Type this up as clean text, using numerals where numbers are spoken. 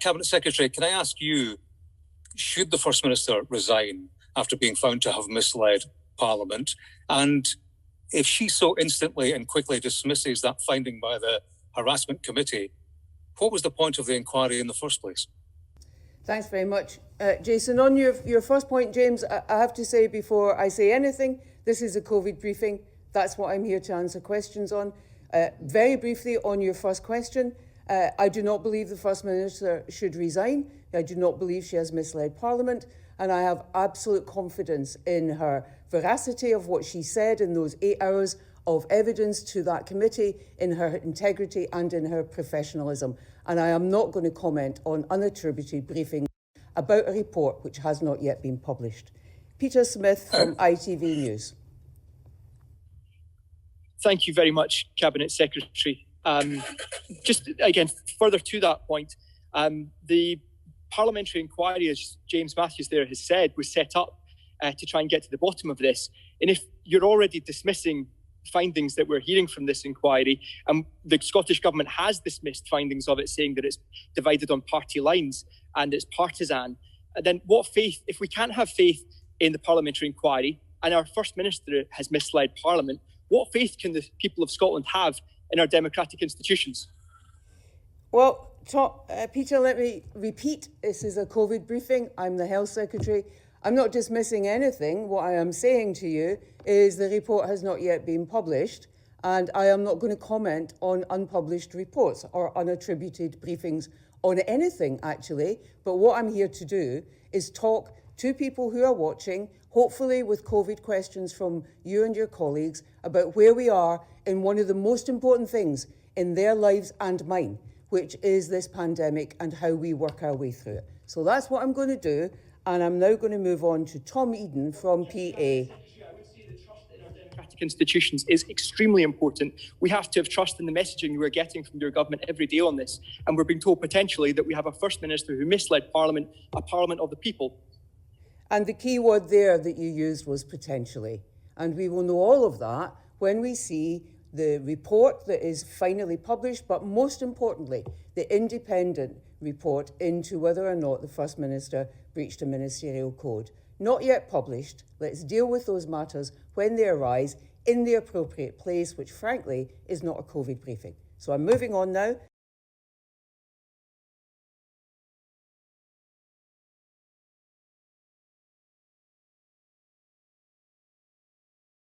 Cabinet Secretary, can I ask you, should the First Minister resign after being found to have misled Parliament? And if she so instantly and quickly dismisses that finding by the harassment committee, what was the point of the inquiry in the first place? Thanks very much. Jason, on your first point, James, I have to say before I say anything, this is a COVID briefing. That's what I'm here to answer questions on. Very briefly, on your first question, I do not believe the First Minister should resign. I do not believe she has misled Parliament, and I have absolute confidence in her veracity of what she said in those 8 hours of evidence to that committee, in her integrity and in her professionalism. And I am not going to comment on unattributed briefings about a report which has not yet been published. Peter Smith from ITV News. Thank you very much, Cabinet Secretary. Just again, further to that point, the parliamentary inquiry, as James Matthews there has said, was set up to try and get to the bottom of this. And if you're already dismissing findings that we're hearing from this inquiry, and the Scottish Government has dismissed findings of it, saying that it's divided on party lines and it's partisan, then what faith, if we can't have faith in the parliamentary inquiry and our First Minister has misled Parliament, what faith can the people of Scotland have in our democratic institutions? Well, Peter, let me repeat, this is a COVID briefing. I'm the Health Secretary. I'm not dismissing anything. What I am saying to you is the report has not yet been published, and I am not going to comment on unpublished reports or unattributed briefings on anything, actually. But what I'm here to do is talk to people who are watching, hopefully with COVID questions from you and your colleagues, about where we are in one of the most important things in their lives and mine, which is this pandemic and how we work our way through it. So that's what I'm going to do. And I'm now going to move on to Tom Eden from PA. I would say that trust in our democratic institutions is extremely important. We have to have trust in the messaging we're getting from your government every day on this. And we're being told potentially that we have a First Minister who misled Parliament, a Parliament of the people. And the key word there that you used was potentially. And we will know all of that when we see the report that is finally published, but most importantly, the independent report into whether or not the First Minister breached a ministerial code. Not yet published. Let's deal with those matters when they arise in the appropriate place, which frankly is not a COVID briefing. So I'm moving on now.